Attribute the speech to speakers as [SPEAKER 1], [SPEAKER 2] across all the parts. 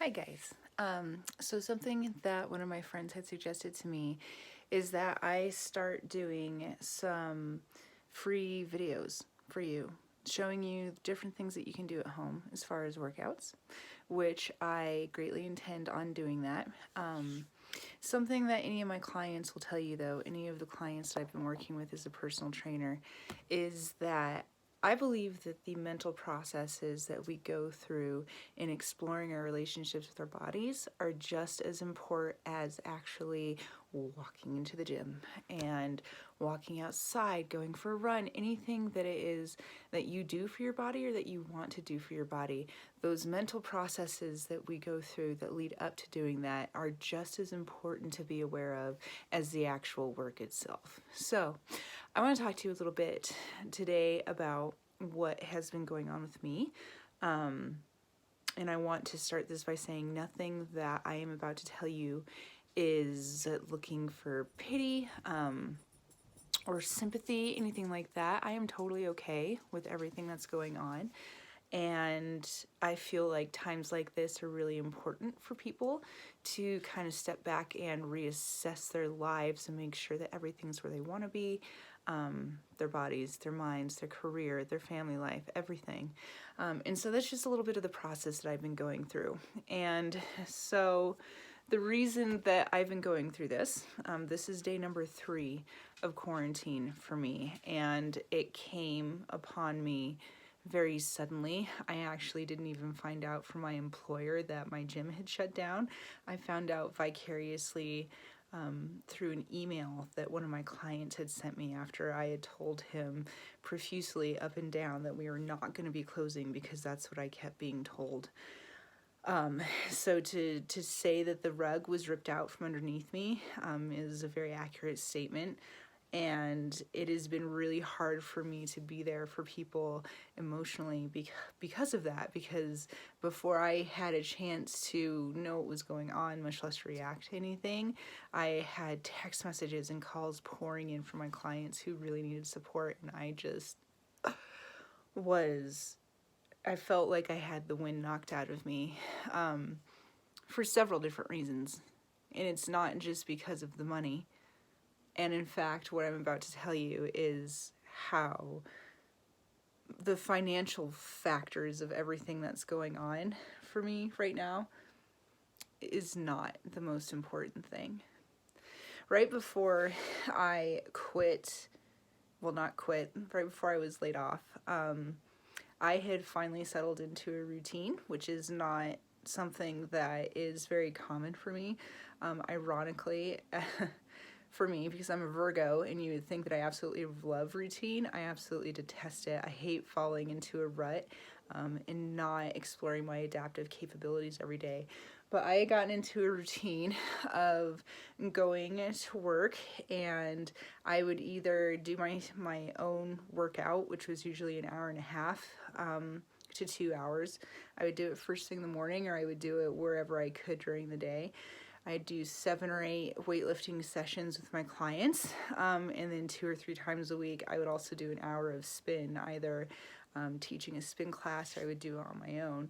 [SPEAKER 1] Hi guys. So something that one of my friends had suggested to me is that I start doing some free videos for you, showing you different things that you can do at home as far as workouts, which I greatly intend on doing that. Something that any of my clients will tell you though, any of the clients that I've been working with as a personal trainer, is that I believe that the mental processes that we go through in exploring our relationships with our bodies are just as important as actually walking into the gym and walking outside, going for a run, anything that it is that you do for your body or that you want to do for your body. Those mental processes that we go through that lead up to doing that are just as important to be aware of as the actual work itself. So, I want to talk to you a little bit today about what has been going on with me. And I want to start this by saying nothing that I am about to tell you is looking for pity or sympathy, anything like that. I am totally okay with everything that's going on. And I feel like times like this are really important for people to kind of step back and reassess their lives and make sure that everything's where they want to be, their bodies, their minds, their career, their family life, everything. And so that's just a little bit of the process that I've been going through. And so the reason that I've been going through this is day number 3 of quarantine for me. And it came upon me very suddenly. I actually didn't even find out from my employer that my gym had shut down. I found out vicariously through an email that one of my clients had sent me after I had told him profusely up and down that we were not going to be closing because that's what I kept being told. So to say that the rug was ripped out from underneath me is a very accurate statement. And it has been really hard for me to be there for people emotionally because of that, because before I had a chance to know what was going on, much less react to anything, I had text messages and calls pouring in from my clients who really needed support, and I felt like I had the wind knocked out of me for several different reasons. And it's not just because of the money. And in fact, what I'm about to tell you is how the financial factors of everything that's going on for me right now is not the most important thing. Right before I quit, well, not quit, right before I was laid off, I had finally settled into a routine, which is not something that is very common for me. Ironically, for me, because I'm a Virgo and you would think that I absolutely love routine, I absolutely detest it. I hate falling into a rut and not exploring my adaptive capabilities every day. But I had gotten into a routine of going to work, and I would either do my own workout, which was usually an hour and a half to 2 hours. I would do it first thing in the morning, or I would do it wherever I could during the day. I do 7 or 8 weightlifting sessions with my clients, and then 2 or 3 times a week I would also do an hour of spin, either teaching a spin class or I would do it on my own.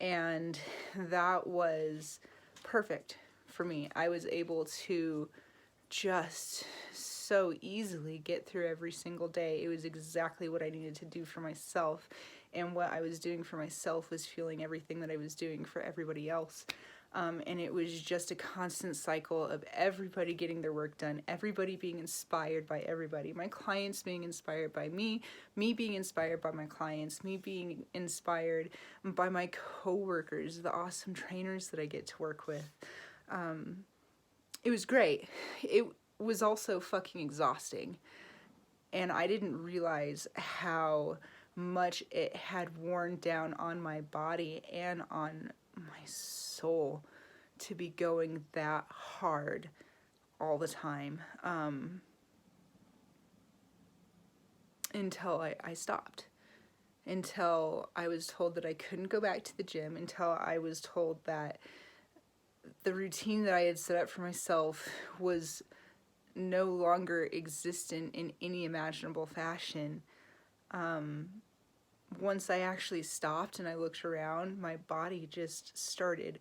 [SPEAKER 1] And that was perfect for me. I was able to just so easily get through every single day. It was exactly what I needed to do for myself, and what I was doing for myself was fueling everything that I was doing for everybody else. And it was just a constant cycle of everybody getting their work done, everybody being inspired by everybody, my clients being inspired by me being inspired by my clients, me being inspired by my coworkers, the awesome trainers that I get to work with. It was great. It was also fucking exhausting. And I didn't realize how much it had worn down on my body and on my soul to be going that hard all the time, until I stopped. Until I was told that I couldn't go back to the gym, until I was told that the routine that I had set up for myself was no longer existent in any imaginable fashion. Once I actually stopped and I looked around, my body just started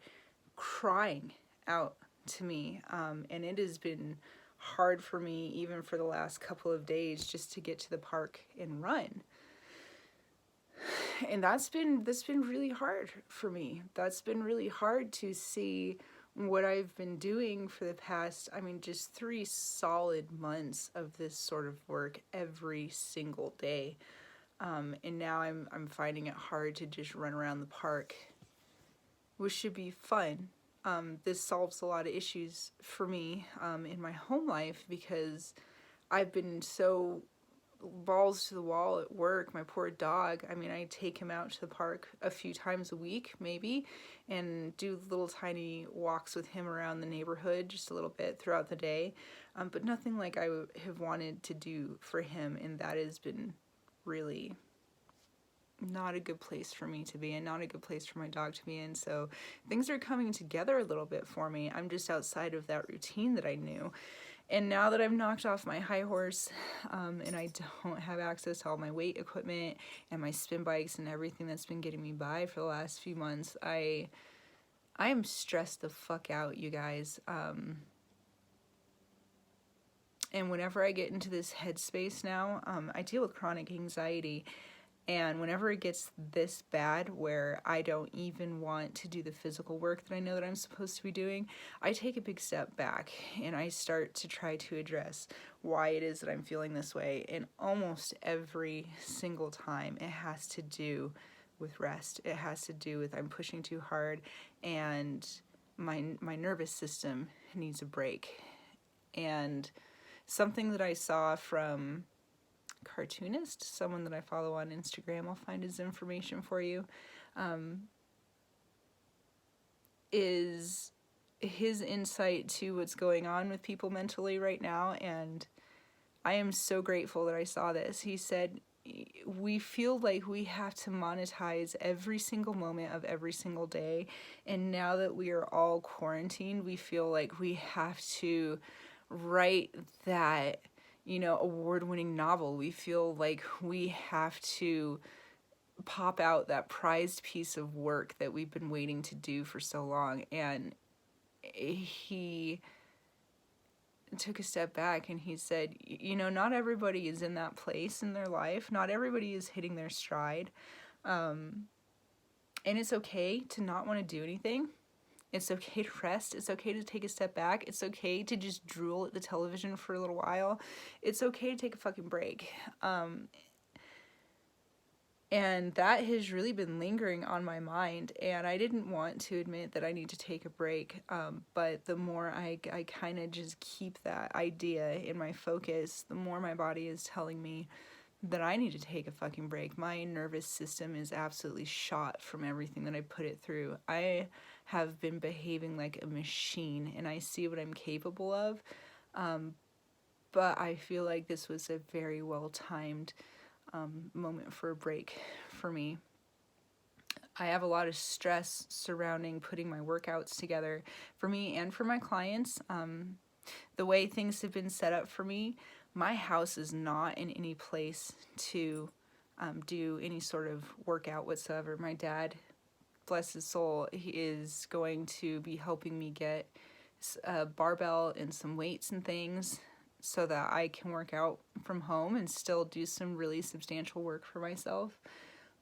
[SPEAKER 1] crying out to me. And it has been hard for me, even for the last couple of days, just to get to the park and run. And that's been really hard for me. That's been really hard to see what I've been doing for the past, just 3 solid months of this sort of work every single day. And now I'm finding it hard to just run around the park, which should be fun. This solves a lot of issues for me in my home life, because I've been so balls to the wall at work. My poor dog, I take him out to the park a few times a week, maybe, and do little tiny walks with him around the neighborhood just a little bit throughout the day, but nothing like I have wanted to do for him, and that has been really not a good place for me to be, and not a good place for my dog to be in. So things are coming together a little bit for me. I'm just outside of that routine that I knew. And now that I've knocked off my high horse, and I don't have access to all my weight equipment and my spin bikes and everything that's been getting me by for the last few months, I am stressed the fuck out, you guys. And whenever I get into this headspace now, I deal with chronic anxiety. And whenever it gets this bad, where I don't even want to do the physical work that I know that I'm supposed to be doing, I take a big step back and I start to try to address why it is that I'm feeling this way. And almost every single time, it has to do with rest. It has to do with I'm pushing too hard, and my nervous system needs a break. And something that I saw from cartoonist, someone that I follow on Instagram, I'll find his information for you, is his insight to what's going on with people mentally right now. And I am so grateful that I saw this. He said, we feel like we have to monetize every single moment of every single day, and now that we are all quarantined, we feel like we have to write that award-winning novel. We feel like we have to pop out that prized piece of work that we've been waiting to do for so long. And he took a step back and he said, not everybody is in that place in their life. Not everybody is hitting their stride. And it's okay to not want to do anything. It's okay to rest. It's okay to take a step back. It's okay to just drool at the television for a little while. It's okay to take a fucking break. And that has really been lingering on my mind. And I didn't want to admit that I need to take a break. But the more I kind of just keep that idea in my focus, the more my body is telling me that I need to take a fucking break. My nervous system is absolutely shot from everything that I put it through. I have been behaving like a machine, and I see what I'm capable of. But I feel like this was a very well-timed moment for a break for me. I have a lot of stress surrounding putting my workouts together for me and for my clients. The way things have been set up for me, my house is not in any place to do any sort of workout whatsoever. My dad, bless his soul, he is going to be helping me get a barbell and some weights and things so that I can work out from home and still do some really substantial work for myself.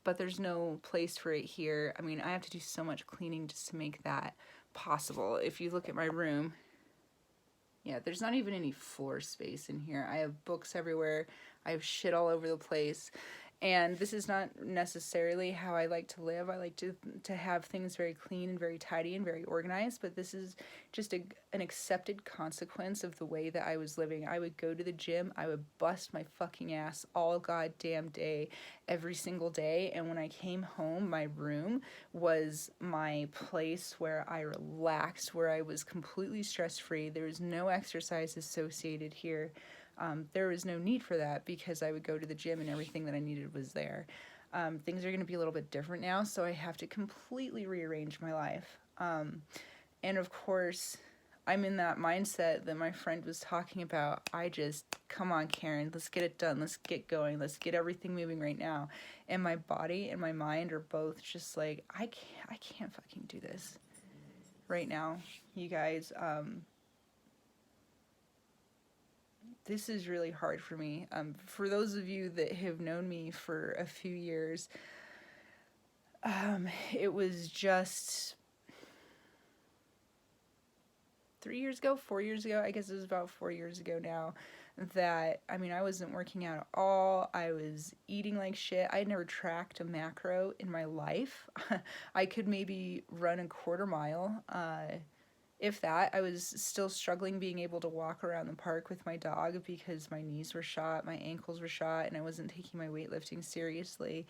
[SPEAKER 1] But there's no place for it here. I have to do so much cleaning just to make that possible. If you look at my room, yeah, there's not even any floor space in here. I have books everywhere. I have shit all over the place. And this is not necessarily how I like to live. I like to have things very clean and very tidy and very organized, but this is just an accepted consequence of the way that I was living. I would go to the gym, I would bust my fucking ass all goddamn day, every single day, and when I came home, my room was my place where I relaxed, where I was completely stress-free. There was no exercise associated here. There was no need for that because I would go to the gym and everything that I needed was there. Things are going to be a little bit different now, so I have to completely rearrange my life. And of course, I'm in that mindset that my friend was talking about. Come on, Karen, let's get it done. Let's get going. Let's get everything moving right now. And my body and my mind are both just like, I can't fucking do this right now, you guys. This is really hard for me. For those of you that have known me for a few years, it was just 3 years ago, 4 years ago, I guess it was about 4 years ago now, that, I mean, I wasn't working out at all. I was eating like shit. I had never tracked a macro in my life. I could maybe run a quarter mile, if that. I was still struggling being able to walk around the park with my dog because my knees were shot, my ankles were shot, and I wasn't taking my weightlifting seriously.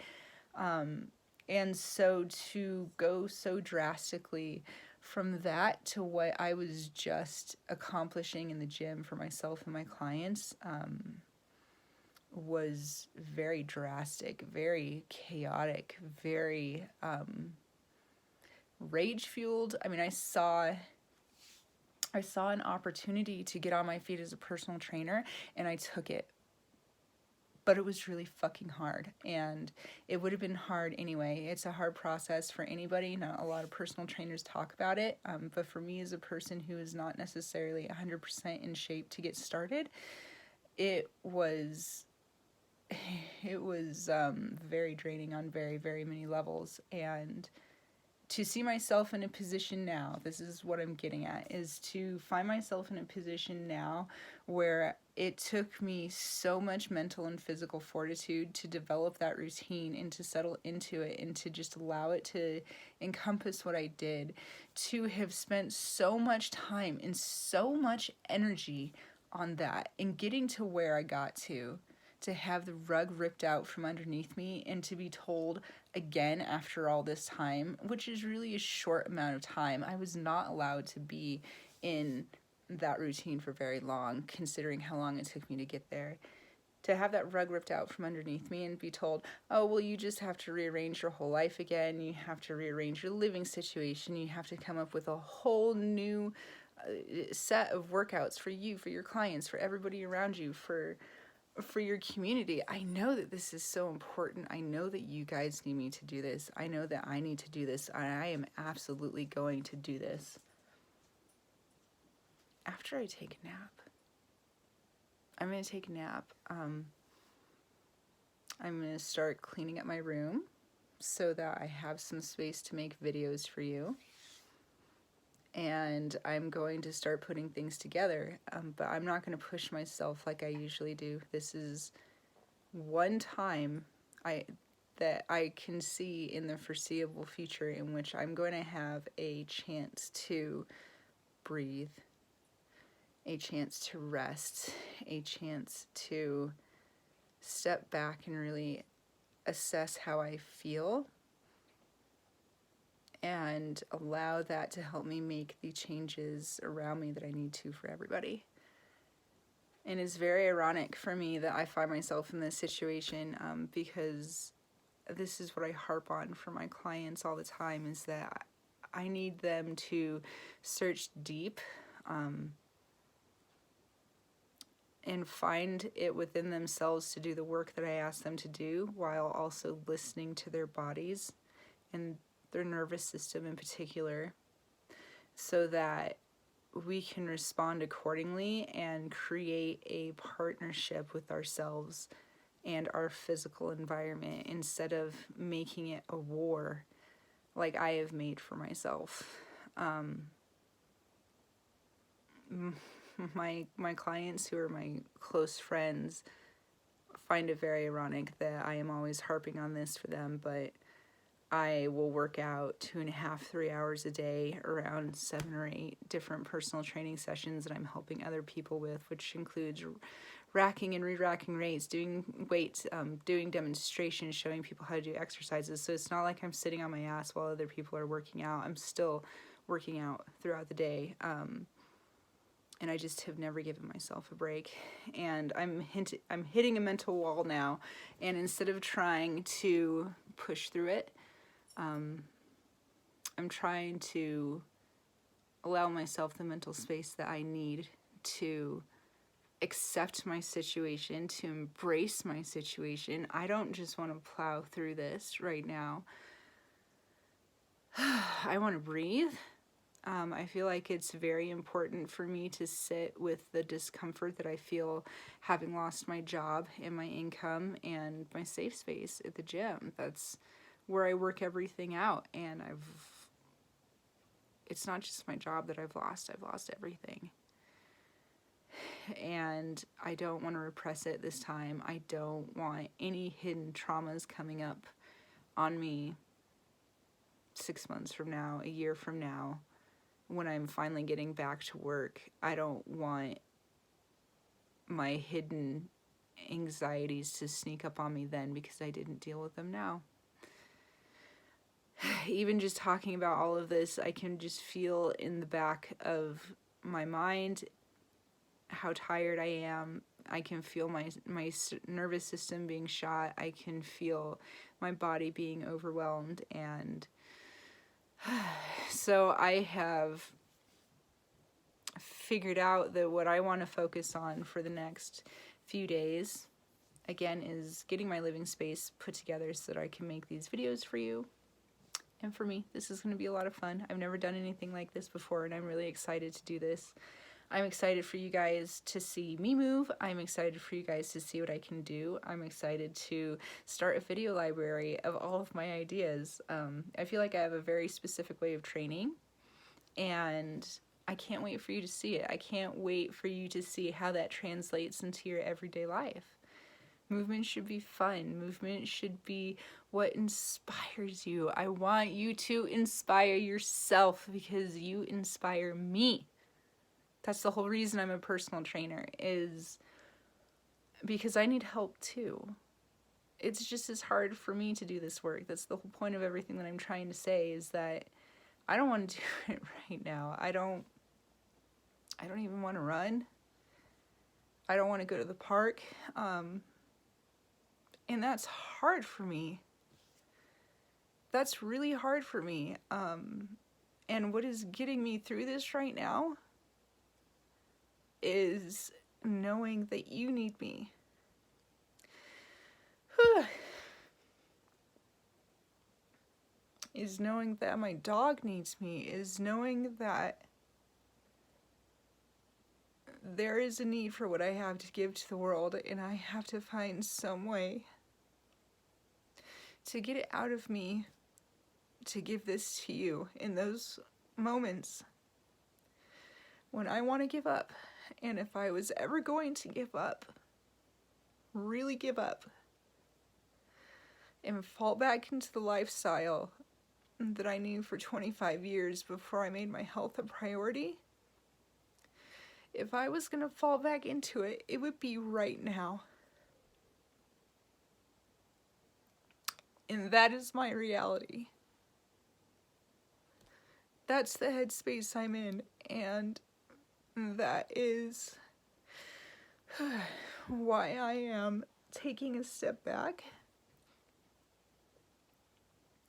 [SPEAKER 1] And so to go so drastically from that to what I was just accomplishing in the gym for myself and my clients was very drastic, very chaotic, very rage-fueled. I mean, I saw an opportunity to get on my feet as a personal trainer, and I took it. But it was really fucking hard, and it would have been hard anyway. It's a hard process for anybody. Not a lot of personal trainers talk about it, but for me as a person who is not necessarily 100% in shape to get started, it was very draining on very, very many levels. And to see myself in a position now, this is what I'm getting at, is to find myself in a position now where it took me so much mental and physical fortitude to develop that routine and to settle into it and to just allow it to encompass what I did, to have spent so much time and so much energy on that and getting to where I got to have the rug ripped out from underneath me and to be told again after all this time, which is really a short amount of time. I was not allowed to be in that routine for very long, considering how long it took me to get there. To have that rug ripped out from underneath me and be told, oh, well, you just have to rearrange your whole life again. You have to rearrange your living situation. You have to come up with a whole new set of workouts for you, for your clients, for everybody around you, for your community. I know that this is so important. I know that you guys need me to do this. I know that I need to do this. I am absolutely going to do this. After I take a nap. I'm going to take a nap. I'm going to start cleaning up my room so that I have some space to make videos for you. And I'm going to start putting things together, but I'm not going to push myself like I usually do. This is one time that I can see in the foreseeable future in which I'm going to have a chance to breathe, a chance to rest, a chance to step back and really assess how I feel and allow that to help me make the changes around me that I need to for everybody. And it's very ironic for me that I find myself in this situation because this is what I harp on for my clients all the time, is that I need them to search deep and find it within themselves to do the work that I ask them to do, while also listening to their bodies and their nervous system in particular, so that we can respond accordingly and create a partnership with ourselves and our physical environment instead of making it a war like I have made for myself. My clients who are my close friends find it very ironic that I am always harping on this for them, but I will work out 2.5, 3 hours a day around 7 or 8 different personal training sessions that I'm helping other people with, which includes racking and re-racking weights, doing weights, doing demonstrations, showing people how to do exercises. So it's not like I'm sitting on my ass while other people are working out. I'm still working out throughout the day. And I just have never given myself a break. And I'm hitting a mental wall now. And instead of trying to push through it, I'm trying to allow myself the mental space that I need to accept my situation, to embrace my situation. I don't just want to plow through this right now. I want to breathe. I feel like it's very important for me to sit with the discomfort that I feel having lost my job and my income and my safe space at the gym. That's where I work everything out, and it's not just my job that I've lost everything. And I don't want to repress it this time. I don't want any hidden traumas coming up on me 6 months from now, a year from now, when I'm finally getting back to work. I don't want my hidden anxieties to sneak up on me then because I didn't deal with them now. Even just talking about all of this, I can just feel in the back of my mind how tired I am. I can feel my nervous system being shot. I can feel my body being overwhelmed. And so I have figured out that what I want to focus on for the next few days, again, is getting my living space put together so that I can make these videos for you. And for me, this is going to be a lot of fun. I've never done anything like this before, and I'm really excited to do this. I'm excited for you guys to see me move. I'm excited for you guys to see what I can do. I'm excited to start a video library of all of my ideas. I feel like I have a very specific way of training, and I can't wait for you to see it. I can't wait for you to see how that translates into your everyday life. Movement should be fun. Movement should be what inspires you. I want you to inspire yourself because you inspire me. That's the whole reason I'm a personal trainer, is because I need help too. It's just as hard for me to do this work. That's the whole point of everything that I'm trying to say, is that I don't want to do it right now. I don't even want to run. I don't want to go to the park. And that's hard for me. That's really hard for me. And what is getting me through this right now is knowing that you need me. Is knowing that my dog needs me. Is knowing that there is a need for what I have to give to the world, and I have to find some way to get it out of me to give this to you in those moments when I want to give up. And if I was ever going to give up, really give up, and fall back into the lifestyle that I knew for 25 years before I made my health a priority, if I was going to fall back into it, it would be right now. And that is my reality. That's the headspace I'm in, and that is why I am taking a step back,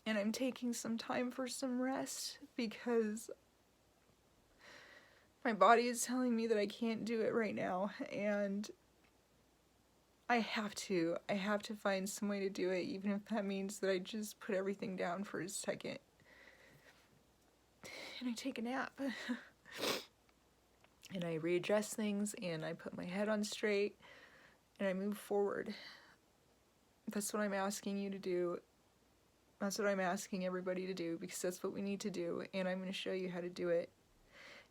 [SPEAKER 1] and I'm taking some time for some rest, because my body is telling me that I can't do it right now, and I have to find some way to do it, even if that means that I just put everything down for a second and I take a nap. And I readjust things, and I put my head on straight, and I move forward. That's what I'm asking you to do. That's what I'm asking everybody to do, because that's what we need to do, and I'm going to show you how to do it.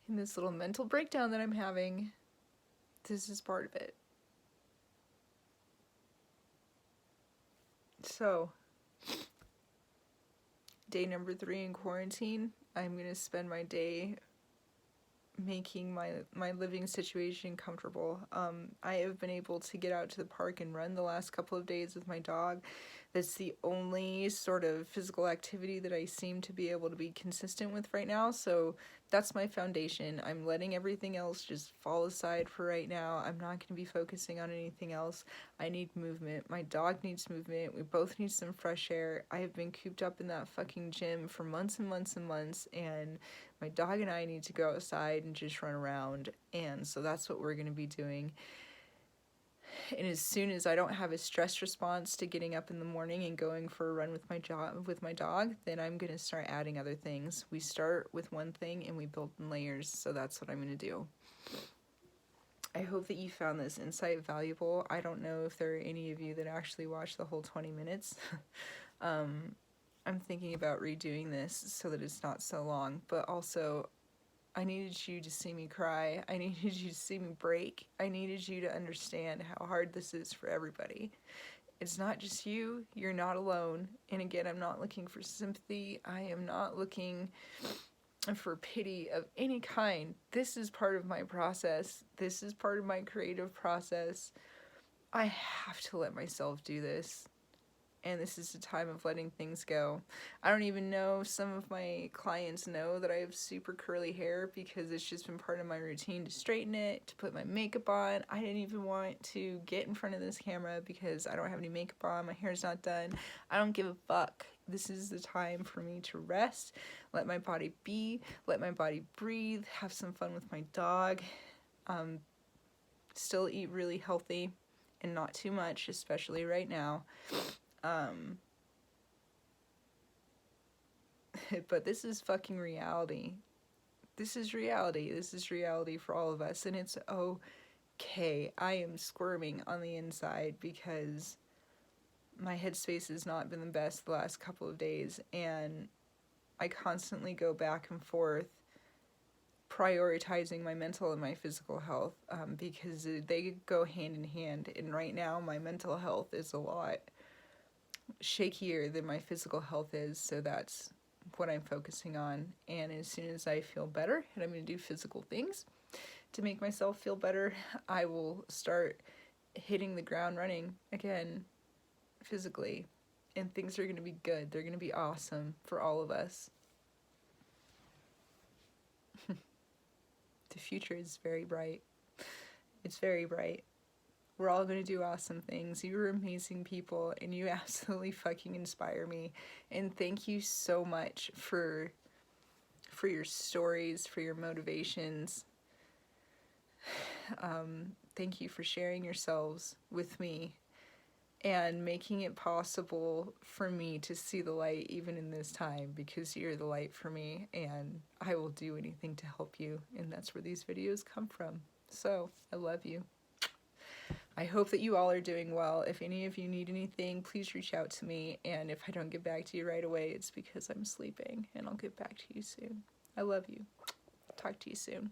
[SPEAKER 1] In this little mental breakdown that I'm having, this is part of it. So, day number 3 in quarantine, I'm going to spend my day making my living situation comfortable. I have been able to get out to the park and run the last couple of days with my dog. That's the only sort of physical activity that I seem to be able to be consistent with right now, so that's my foundation. I'm letting everything else just fall aside for right now. I'm not going to be focusing on anything else. I need movement. My dog needs movement. We both need some fresh air. I have been cooped up in that fucking gym for months and months and months, and my dog and I need to go outside and just run around, and so that's what we're going to be doing. And as soon as I don't have a stress response to getting up in the morning and going for a run with my dog, then I'm going to start adding other things. We start with one thing and we build in layers, so that's what I'm going to do. I hope that you found this insight valuable. I don't know if there are any of you that actually watched the whole 20 minutes. I'm thinking about redoing this so that it's not so long, but also I needed you to see me cry. I needed you to see me break. I needed you to understand how hard this is for everybody. It's not just you. You're not alone. And again, I'm not looking for sympathy. I am not looking for pity of any kind. This is part of my process. This is part of my creative process. I have to let myself do this. And this is a time of letting things go. I don't even know, some of my clients know that I have super curly hair because it's just been part of my routine to straighten it, to put my makeup on. I didn't even want to get in front of this camera because I don't have any makeup on, my hair's not done. I don't give a fuck. This is the time for me to rest, let my body be, let my body breathe, have some fun with my dog, still eat really healthy and not too much, especially right now. But this is fucking reality. This is reality. This is reality for all of us, and it's okay. I am squirming on the inside because my headspace has not been the best the last couple of days, and I constantly go back and forth prioritizing my mental and my physical health, because they go hand in hand, and right now my mental health is a lot shakier than my physical health is, so that's what I'm focusing on. And as soon as I feel better and I'm going to do physical things to make myself feel better, I will start hitting the ground running again physically, and things are going to be good. They're going to be awesome for all of us. The future is very bright. It's very bright. We're all going to do awesome things. You're amazing people, and you absolutely fucking inspire me. And thank you so much for your stories, for your motivations. Thank you for sharing yourselves with me and making it possible for me to see the light even in this time, because you're the light for me, and I will do anything to help you, and that's where these videos come from. So, I love you. I hope that you all are doing well. If any of you need anything, please reach out to me, and if I don't get back to you right away, it's because I'm sleeping, and I'll get back to you soon. I love you. Talk to you soon.